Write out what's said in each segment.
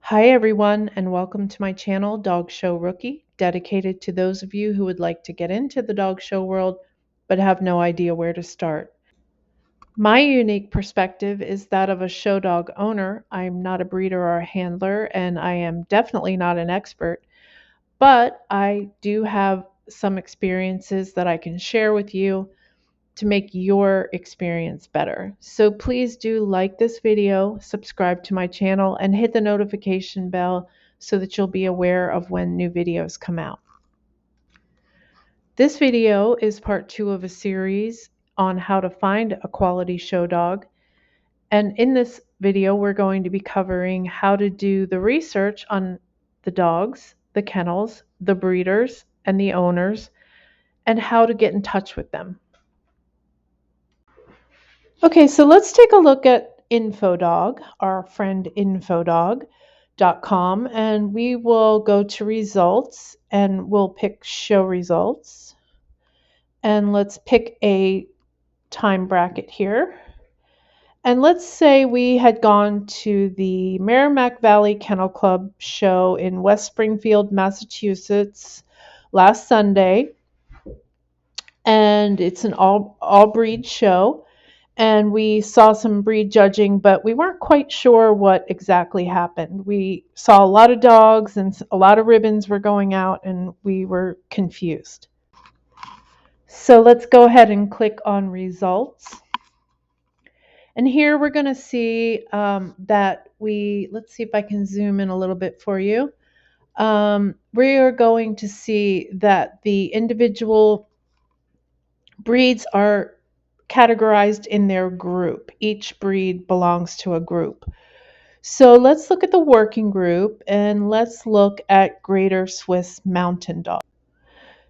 Hi everyone, and welcome to my channel, Dog Show Rookie, dedicated to those of you who would like to get into the dog show world but have no idea where to start. My unique perspective is that of a show dog owner. I'm not a breeder or a handler, and I am definitely not an expert, but I do have some experiences that I can share with you to make your experience better. So please do like this video, subscribe to my channel, and hit the notification bell so that you'll be aware of when new videos come out. This video is part 2 of a series on how to find a quality show dog. And in this video, we're going to be covering how to do the research on the dogs, the kennels, the breeders, and the owners, and how to get in touch with them. Okay, so let's take a look at Infodog, our friend infodog.com, and we will go to results and we'll pick show results. And let's pick a time bracket here. And let's say we had gone to the Merrimack Valley Kennel Club show in West Springfield, Massachusetts last Sunday. And it's an all breed show. And we saw some breed judging, but we weren't quite sure what exactly happened. We saw a lot of dogs and a lot of ribbons were going out, and we were confused. So let's go ahead and click on results. And here we're going to see that let's see if I can zoom in a little bit for you. We are going to see that the individual breeds are categorized in their group. Each breed belongs to a group. So let's look at the working group and let's look at Greater Swiss Mountain Dog.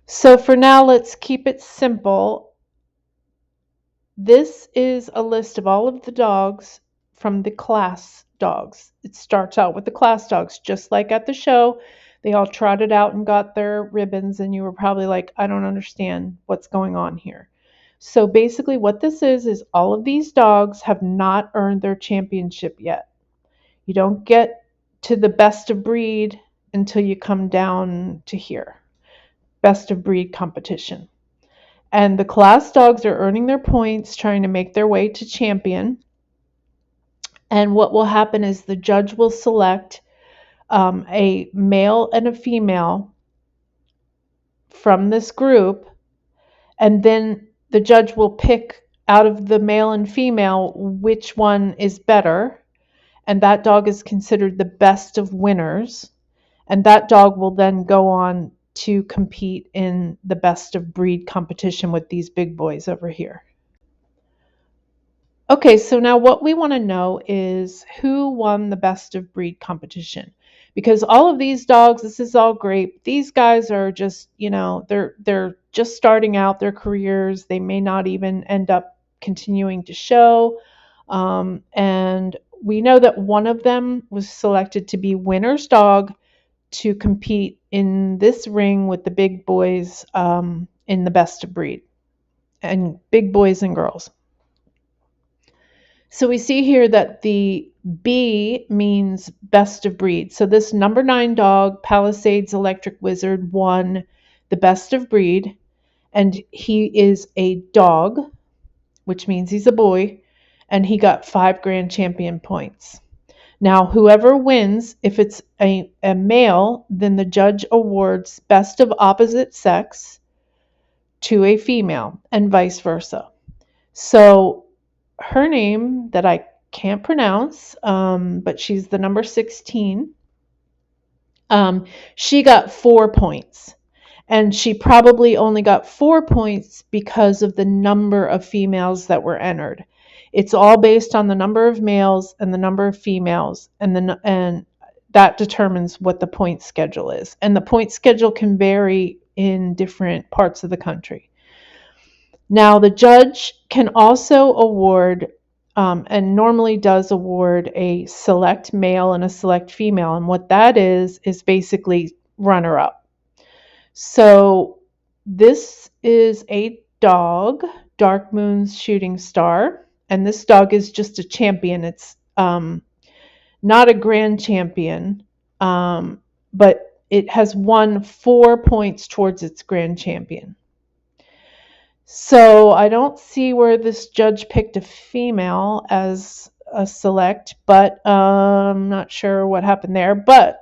So for now, let's keep it simple. This is a list of all of the dogs from the class dogs. It starts out with the class dogs, just like at the show. They all trotted out and got their ribbons, and you were probably like, I don't understand what's going on here. So basically what this is all of these dogs have not earned their championship yet. You don't get to the best of breed until you come down to here. Best of breed competition. And the class dogs are earning their points, trying to make their way to champion. And what will happen is the judge will select a male and a female from this group, and then the judge will pick out of the male and female which one is better, and that dog is considered the best of winners, and that dog will then go on to compete in the best of breed competition with these big boys over here. Okay, so now what we want to know is who won the best of breed competition, because all of these dogs, this is all great. These guys are just, they're just starting out their careers. They may not even end up continuing to show. And we know that one of them was selected to be winner's dog to compete in this ring with the big boys in the best of breed, and big boys and girls. So we see here that the B means best of breed. So this number 9 dog, Palisades Electric Wizard, won the best of breed. And he is a dog, which means he's a boy. And he got 5 grand champion points. Now, whoever wins, if it's a male, then the judge awards best of opposite sex to a female, and vice versa. So her name that I can't pronounce, but she's the number 16. She got 4 points, and she probably only got 4 points because of the number of females that were entered. It's all based on the number of males and the number of females, and that determines what the point schedule is. And the point schedule can vary in different parts of the country. Now, the judge can also award, and normally does award, a select male and a select female. And what that is basically runner-up. So this is a dog, Dark Moon's Shooting Star. And this dog is just a champion. It's not a grand champion, but it has won 4 points towards its grand champion. So I don't see where this judge picked a female as a select, but I'm not sure what happened there. But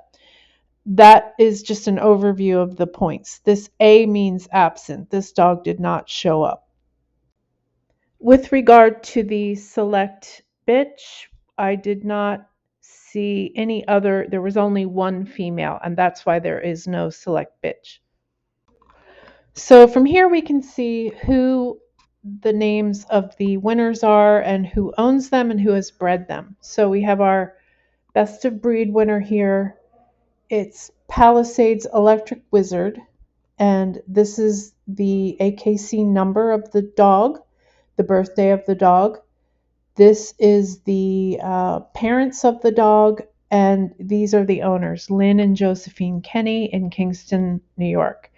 that is just an overview of the points. This A means absent. This dog did not show up. With regard to the select bitch, I did not see any other. There was only one female, and that's why there is no select bitch. So from here we can see who the names of the winners are and who owns them and who has bred them. So we have our best of breed winner here. It's Palisades Electric Wizard, and this is the AKC number of the dog, the birthday of the dog. This is the parents of the dog, and these are the owners, Lynn and Josephine Kenny in Kingston, New York.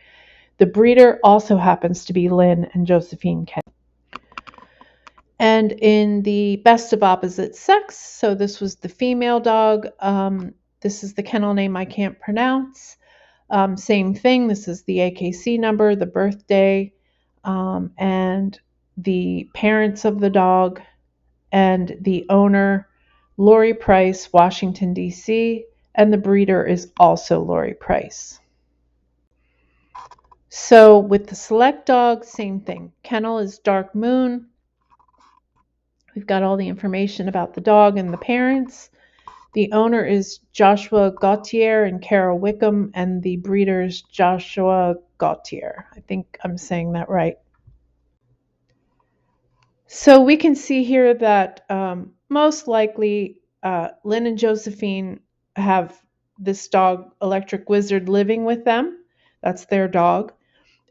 The breeder also happens to be Lynn and Josephine Kenny. And in the best of opposite sex, so this was the female dog. This is the kennel name I can't pronounce. Same thing. This is the AKC number, the birthday, and the parents of the dog, and the owner, Lori Price, Washington, D.C., and the breeder is also Lori Price. So with the select dog, same thing. Kennel is Dark Moon. We've got all the information about the dog and the parents. The owner is Joshua Gautier and Carol Wickham, and the breeder is Joshua Gautier. I think I'm saying that right. So we can see here that most likely Lynn and Josephine have this dog, Electric Wizard, living with them. That's their dog.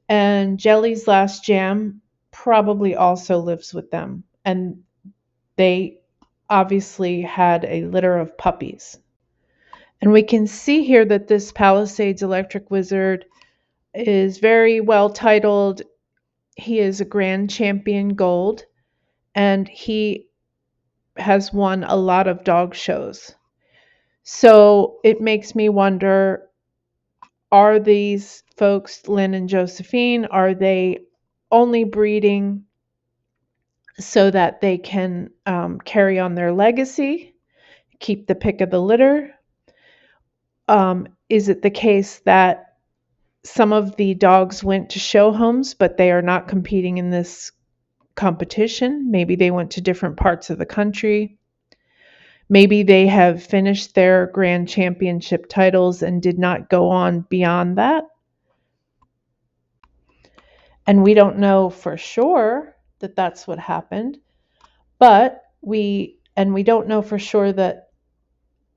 And Jelly's Last Jam probably also lives with them. And they obviously had a litter of puppies. And we can see here that this Palisades Electric Wizard is very well titled. He is a Grand Champion Gold, and he has won a lot of dog shows. So it makes me wonder, are these folks, Lynn and Josephine, are they only breeding so that they can carry on their legacy, keep the pick of the litter? Is it the case that some of the dogs went to show homes, but they are not competing in this competition? Maybe they went to different parts of the country. Maybe they have finished their grand championship titles and did not go on beyond that. And we don't know for sure that that's what happened, but we don't know for sure that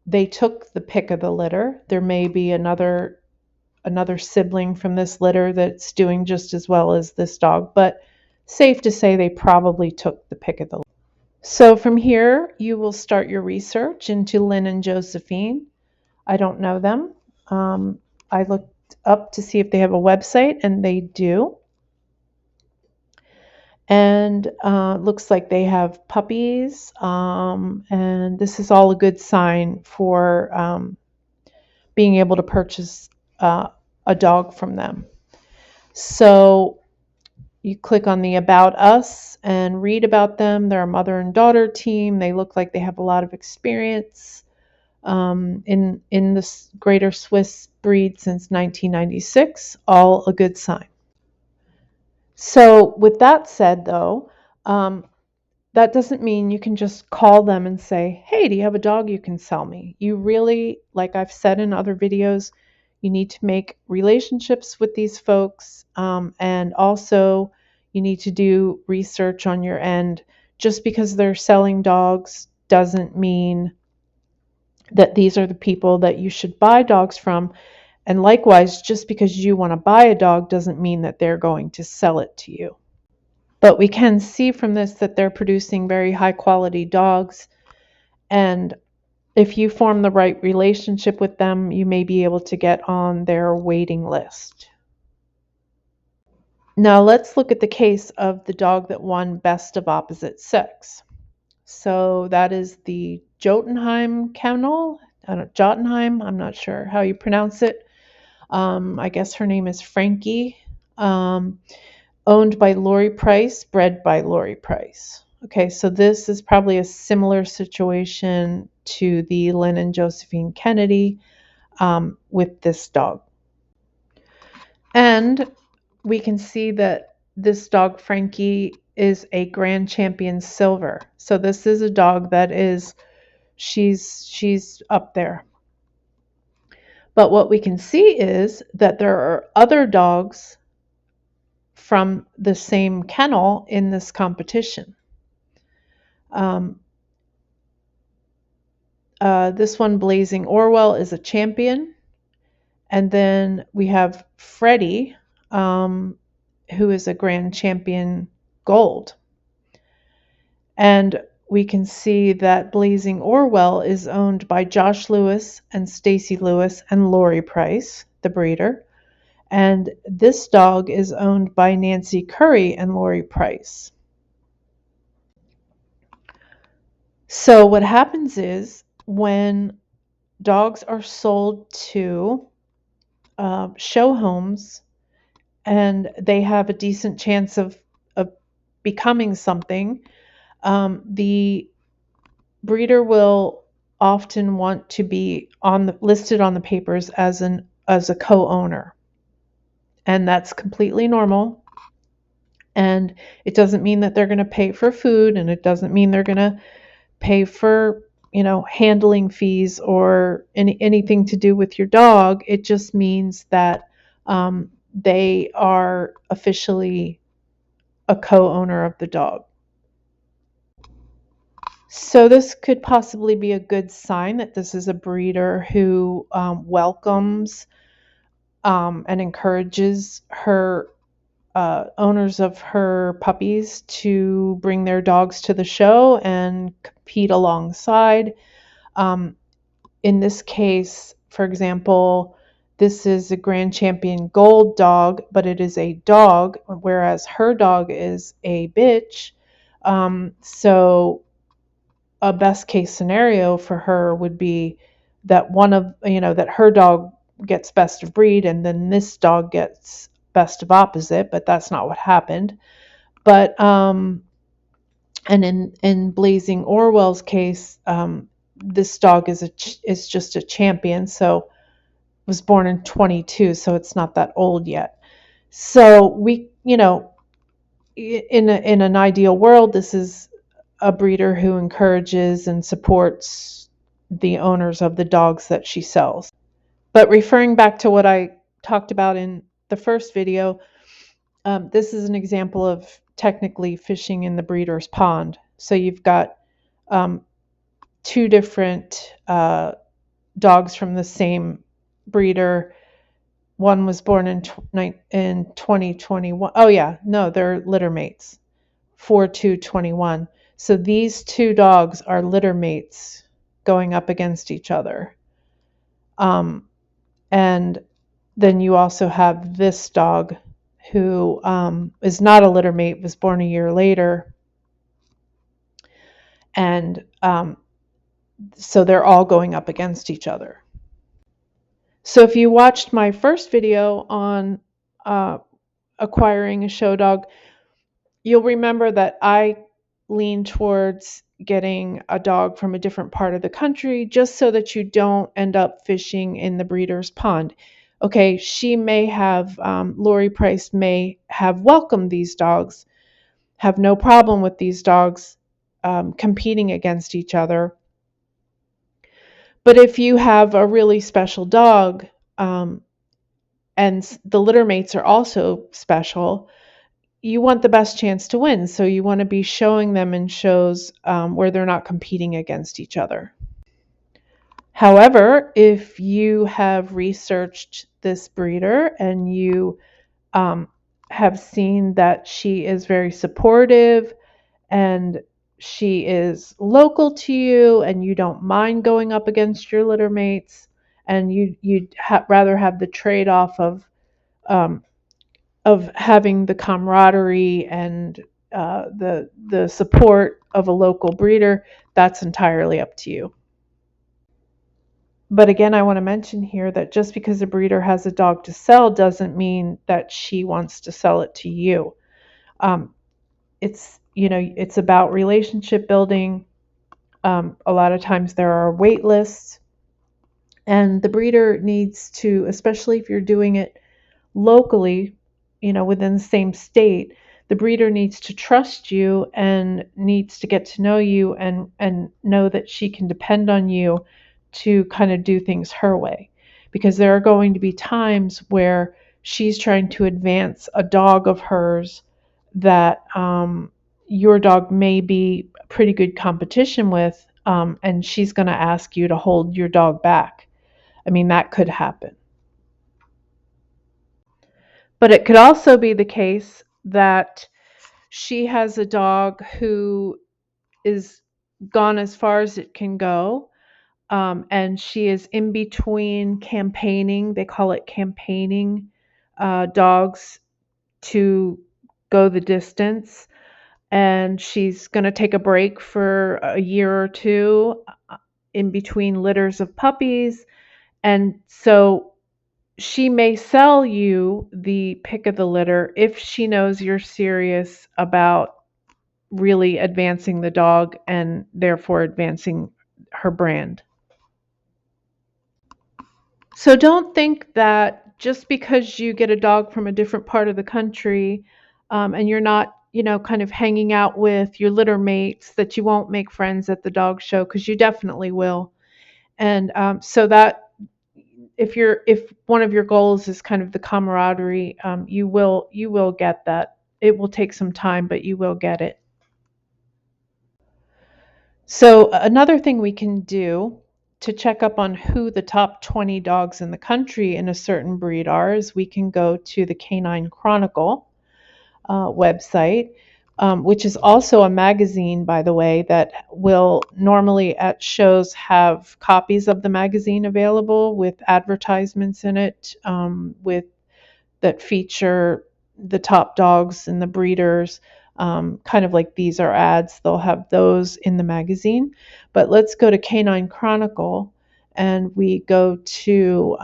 they took the pick of the litter. There may be another sibling from this litter that's doing just as well as this dog, but safe to say they probably took the pick of the litter. So from here, you will start your research into Lynn and Josephine. I don't know them. I looked up to see if they have a website, and they do. And looks like they have puppies, and this is all a good sign for being able to purchase a dog from them. So you click on the About Us and read about them. They're a mother and daughter team. They look like they have a lot of experience in this Greater Swiss breed since 1996. All a good sign. So with that said, though, that doesn't mean you can just call them and say, hey, do you have a dog you can sell me? You really, like I've said in other videos, you need to make relationships with these folks, and also you need to do research on your end. Just because they're selling dogs doesn't mean that these are the people that you should buy dogs from. And likewise, just because you want to buy a dog doesn't mean that they're going to sell it to you. But we can see from this that they're producing very high quality dogs, and if you form the right relationship with them, you may be able to get on their waiting list. Now let's look at the case of the dog that won Best of Opposite Sex. So that is the Jotunheim kennel. Jotunheim, I'm not sure how you pronounce it. I guess her name is Frankie. Um, Owned by Lori Price, bred by Lori Price. Okay, so this is probably a similar situation to the Lynn and Josephine Kennedy with this dog. And we can see that this dog, Frankie, is a Grand Champion Silver. So this is a dog that is, she's up there. But what we can see is that there are other dogs from the same kennel in this competition. This one, Blazing Orwell, is a champion. And then we have Freddie, who is a Grand Champion Gold. And we can see that Blazing Orwell is owned by Josh Lewis and Stacy Lewis and Lori Price, the breeder. And this dog is owned by Nancy Curry and Lori Price. So what happens is when dogs are sold to show homes and they have a decent chance of becoming something, the breeder will often want to be listed on the papers as a co-owner, and that's completely normal. And it doesn't mean that they're going to pay for food, and it doesn't mean they're going to pay for handling fees or anything to do with your dog. It just means that they are officially a co-owner of the dog. So this could possibly be a good sign that this is a breeder who welcomes and encourages her owners of her puppies to bring their dogs to the show and compete alongside. In this case, for example, this is a Grand Champion Gold dog, but it is a dog, whereas her dog is a bitch. So a best case scenario for her would be that that her dog gets best of breed and then this dog gets best of opposite, but that's not what happened. But and in Blazing Orwell's case, this dog is just a champion, so was born in 22, so it's not that old yet. So we, in an ideal world, this is a breeder who encourages and supports the owners of the dogs that she sells. But referring back to what I talked about in the first video, this is an example of technically fishing in the breeder's pond. So you've got two different dogs from the same breeder. One was born in 2021. Oh yeah, no, they're litter mates. 4/2/21. So these two dogs are litter mates going up against each other. And then you also have this dog who is not a litter mate, was born a year later. And so they're all going up against each other. So if you watched my first video on acquiring a show dog, you'll remember that I lean towards getting a dog from a different part of the country just so that you don't end up fishing in the breeder's pond. Okay, Lori Price may have welcomed these dogs, have no problem with these dogs competing against each other. But if you have a really special dog and the litter mates are also special, you want the best chance to win. So you want to be showing them in shows where they're not competing against each other. However, if you have researched this breeder and you have seen that she is very supportive and she is local to you and you don't mind going up against your litter mates and you'd rather have the trade-off of having the camaraderie and the support of a local breeder, that's entirely up to you. But again, I want to mention here that just because a breeder has a dog to sell doesn't mean that she wants to sell it to you. Um, it's about relationship building. A lot of times there are wait lists, and the breeder needs to, especially if you're doing it locally, within the same state, the breeder needs to trust you and needs to get to know you and know that she can depend on you to kind of do things her way. Because there are going to be times where she's trying to advance a dog of hers that your dog may be pretty good competition with, and she's going to ask you to hold your dog back. I mean, that could happen. But it could also be the case that she has a dog who is gone as far as it can go, and she is in between campaigning. They call it campaigning dogs to go the distance. And she's going to take a break for a year or two in between litters of puppies. And so she may sell you the pick of the litter if she knows you're serious about really advancing the dog and therefore advancing her brand. So don't think that just because you get a dog from a different part of the country, and you're not, kind of hanging out with your litter mates, that you won't make friends at the dog show, because you definitely will. And so that if one of your goals is kind of the camaraderie, you will get that. It will take some time, but you will get it. So another thing we can do to check up on who the top 20 dogs in the country in a certain breed are is we can go to the Canine Chronicle website, which is also a magazine, by the way, that will normally at shows have copies of the magazine available with advertisements in it, with that feature the top dogs and the breeders. Kind of like these are ads, they'll have those in the magazine. But let's go to Canine Chronicle and we go to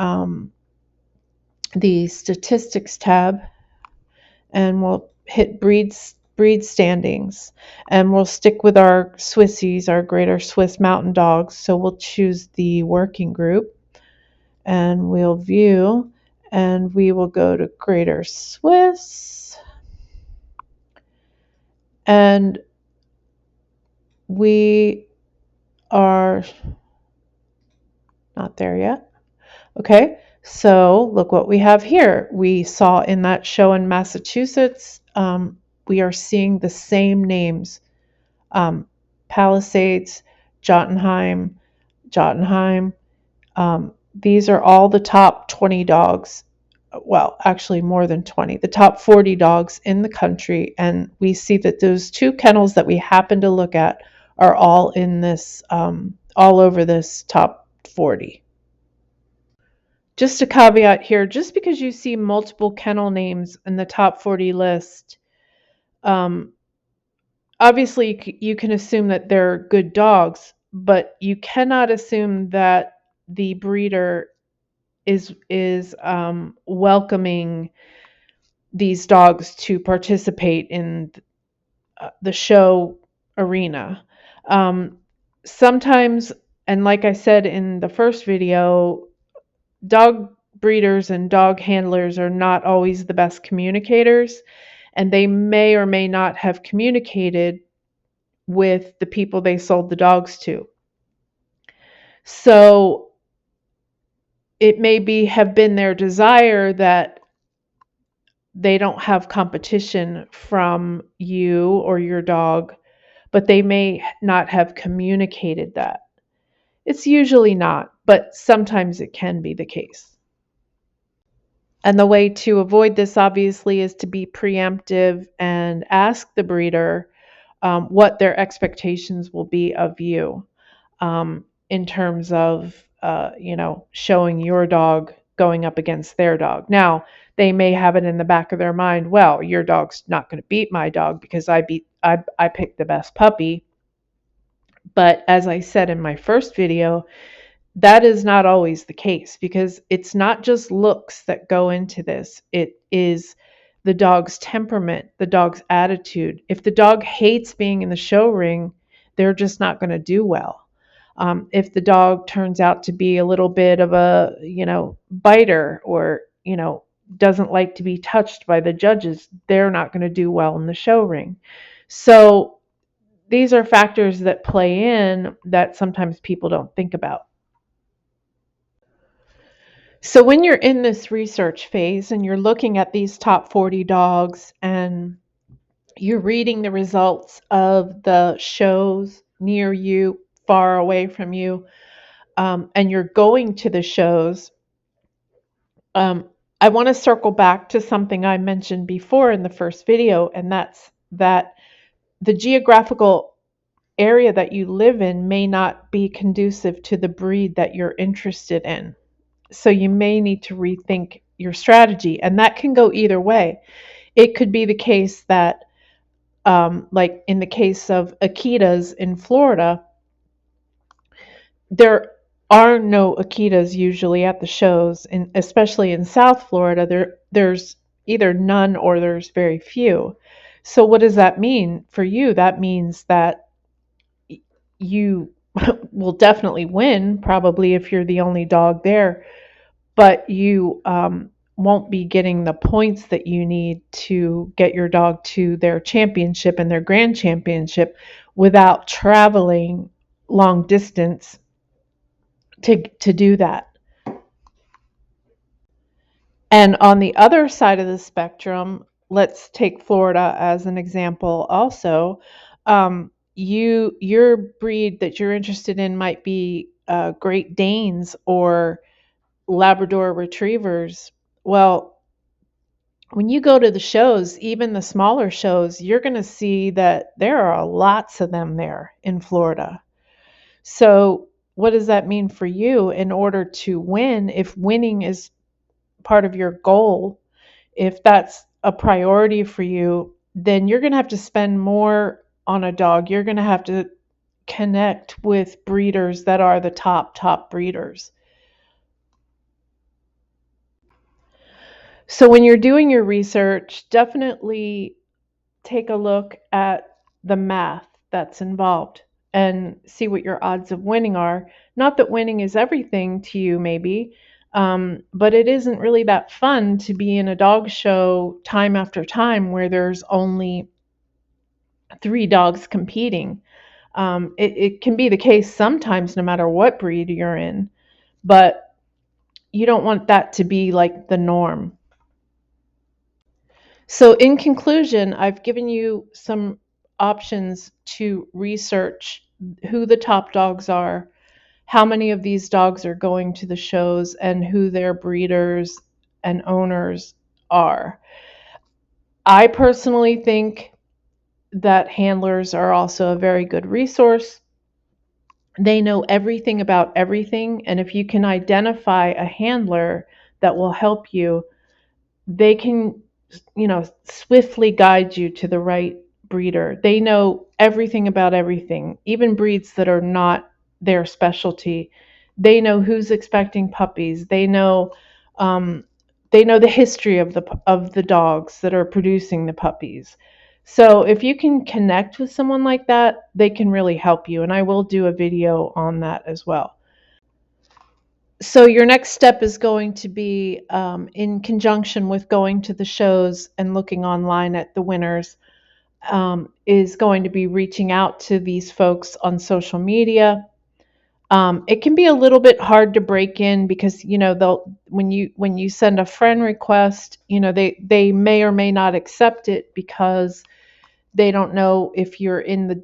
the statistics tab, and we'll hit breed standings, and we'll stick with our Swissies, our Greater Swiss Mountain Dogs. So we'll choose the working group and we'll view, and we will go to Greater Swiss, and we are not there yet. Okay, so look what we have here. We saw in that show in Massachusetts, we are seeing the same names, Palisades, Jotunheim, Jotunheim. These are all the top 20 dogs. Well, actually more than 20, the top 40 dogs in the country. And we see that those two kennels that we happen to look at are all in this, all over this top 40. Just a caveat here, just because you see multiple kennel names in the top 40 list, obviously you can assume that they're good dogs, but you cannot assume that the breeder is welcoming these dogs to participate in the show arena. Sometimes, and like I said in the first video, dog breeders and dog handlers are not always the best communicators, and they may or may not have communicated with the people they sold the dogs to. So it may have been their desire that they don't have competition from you or your dog, but they may not have communicated that. It's usually not, but sometimes it can be the case. And the way to avoid this, obviously, is to be preemptive and ask the breeder what their expectations will be of you, in terms of, showing your dog going up against their dog. Now, they may have it in the back of their mind, well, your dog's not going to beat my dog because I picked the best puppy. But as I said in my first video, that is not always the case because it's not just looks that go into this. It is the dog's temperament, the dog's attitude. If the dog hates being in the show ring, they're just not going to do well. If the dog turns out to be a little bit of a, biter or, doesn't like to be touched by the judges, they're not going to do well in the show ring. So these are factors that play in that sometimes people don't think about. So when you're in this research phase and you're looking at these top 40 dogs and you're reading the results of the shows near you, far away from you, and you're going to the shows, I want to circle back to something I mentioned before in the first video, and that's that the geographical area that you live in may not be conducive to the breed that you're interested in. So you may need to rethink your strategy, and that can go either way. It could be the case that, like in the case of Akitas in Florida, there are no Akitas usually at the shows, and especially in South Florida, there's either none or there's very few. So what does that mean for you? That means that you will definitely win, probably if you're the only dog there, but you won't be getting the points that you need to get your dog to their championship and their grand championship without traveling long distance to do that. And on the other side of the spectrum, let's take Florida as an example also. Your breed that you're interested in might be Great Danes or Labrador Retrievers. Well, when you go to the shows, even the smaller shows, you're going to see that there are lots of them there in Florida. So what does that mean for you in order to win? If winning is part of your goal, if that's a priority for you, then you're going to have to spend more on a dog. You're going to have to connect with breeders that are the top breeders. So when you're doing your research, definitely take a look at the math that's involved and see what your odds of winning are. Not that winning is everything to you, maybe, but it isn't really that fun to be in a dog show time after time where there's only 3 dogs competing. It can be the case sometimes, no matter what breed you're in, but you don't want that to be like the norm. So, in conclusion, I've given you some options to research who the top dogs are, how many of these dogs are going to the shows, and who their breeders and owners are. I personally think that handlers are also a very good resource. They know everything about everything, and if you can identify a handler that will help you, they can, swiftly guide you to the right breeder. They know everything about everything, even breeds that are not their specialty. They know who's expecting puppies. Um, they know the history of the dogs that are producing the puppies. So if you can connect with someone like that, they can really help you. And I will do a video on that as well. So your next step is going to be, in conjunction with going to the shows and looking online at the winners, is going to be reaching out to these folks on social media. It can be a little bit hard to break in because they'll when you send a friend request, they may or may not accept it because they don't know if you're in the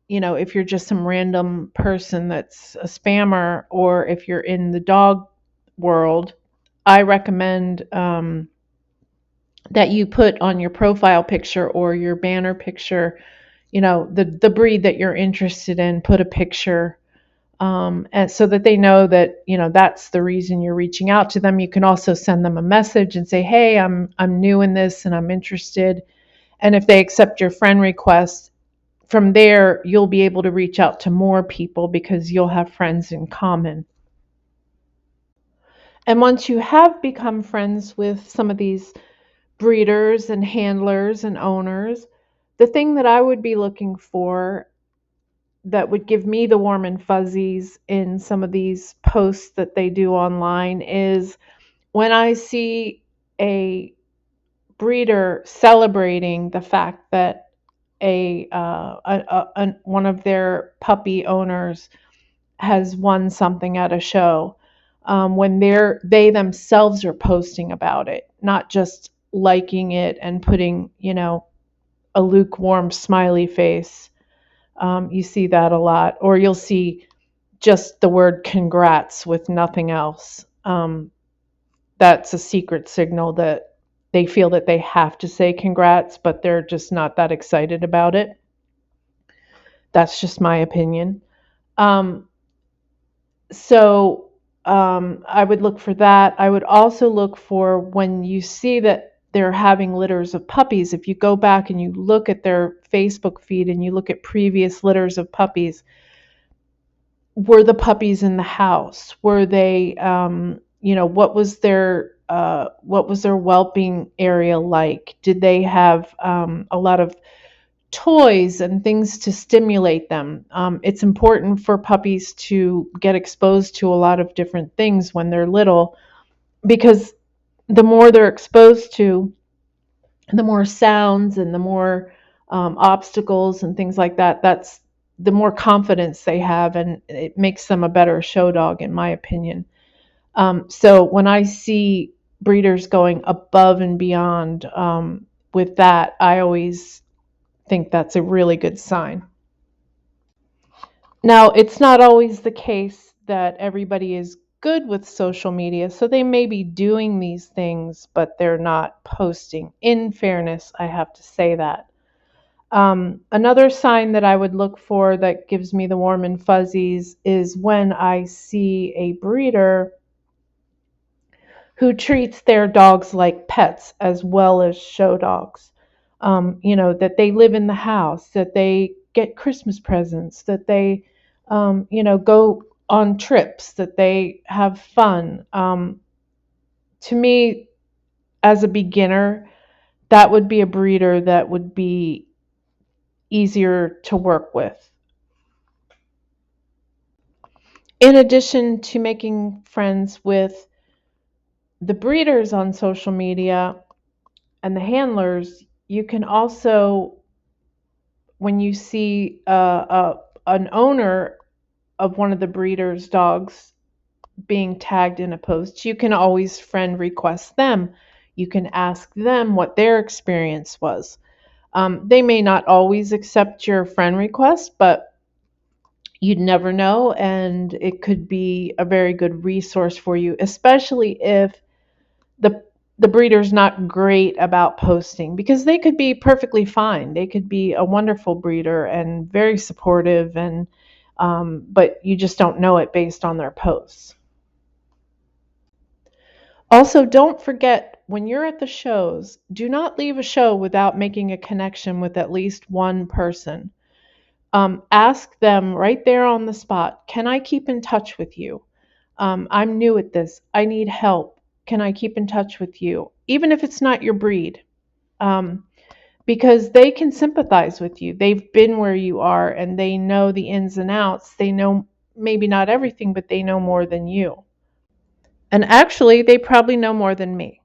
if you're just some random person that's a spammer or if you're in the dog world. I recommend that you put on your profile picture or your banner picture, the breed that you're interested in. Put a picture and so that they know that that's the reason you're reaching out to them. You can also send them a message and say, "Hey, I'm new in this and I'm interested." And if they accept your friend request, from there you'll be able to reach out to more people because you'll have friends in common. And once you have become friends with some of these breeders and handlers and owners, the thing that I would be looking for that would give me the warm and fuzzies in some of these posts that they do online is when I see a breeder celebrating the fact that one of their puppy owners has won something at a show, when they themselves are posting about it, not just liking it and putting a lukewarm smiley face. You see that a lot, or you'll see just the word congrats with nothing else. That's a secret signal that they feel that they have to say congrats, but they're just not that excited about it. That's just my opinion. Um, so I would look for that. I would also look for when you see that they're having litters of puppies. If you go back and you look at their Facebook feed and you look at previous litters of puppies, were the puppies in the house? Were they, what was their whelping area like? Did they have a lot of toys and things to stimulate them? It's important for puppies to get exposed to a lot of different things when they're little, because the more they're exposed to, the more sounds and the more obstacles and things like that, that's the more confidence they have, and it makes them a better show dog, in my opinion. So when I see breeders going above and beyond with that, I always think that's a really good sign. Now, it's not always the case that everybody is good with social media, so they may be doing these things, but they're not posting. In fairness, I have to say that. Another sign that I would look for that gives me the warm and fuzzies is when I see a breeder who treats their dogs like pets as well as show dogs. That they live in the house, that they get Christmas presents, that they, go on trips, that they have fun. To me, as a beginner, that would be a breeder that would be easier to work with. In addition to making friends with the breeders on social media and the handlers, you can also, when you see an owner of one of the breeders' dogs being tagged in a post, you can always friend request them. You can ask them what their experience was. They may not always accept your friend request, but you'd never know, and it could be a very good resource for you, especially if the the breeder's not great about posting, because they could be perfectly fine. They could be a wonderful breeder and very supportive, and but you just don't know it based on their posts. Also, don't forget, when you're at the shows, do not leave a show without making a connection with at least one person. Ask them right there on the spot, can I keep in touch with you? I'm new at this. I need help. Can I keep in touch with you? Even if it's not your breed, um, because they can sympathize with you. They've been where you are and they know the ins and outs. They know maybe not everything, but they know more than you. And actually, they probably know more than me.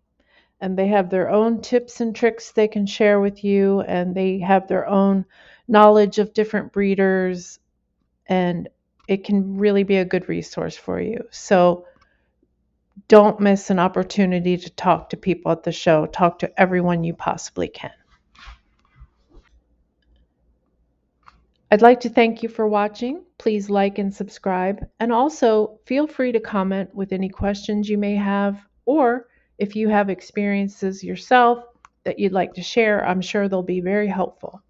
And they have their own tips and tricks they can share with you, and they have their own knowledge of different breeders, and it can really be a good resource for you. So don't miss an opportunity to talk to people at the show. Talk to everyone you possibly can. I'd like to thank you for watching. Please like and subscribe, and also feel free to comment with any questions you may have, or if you have experiences yourself that you'd like to share, I'm sure they'll be very helpful.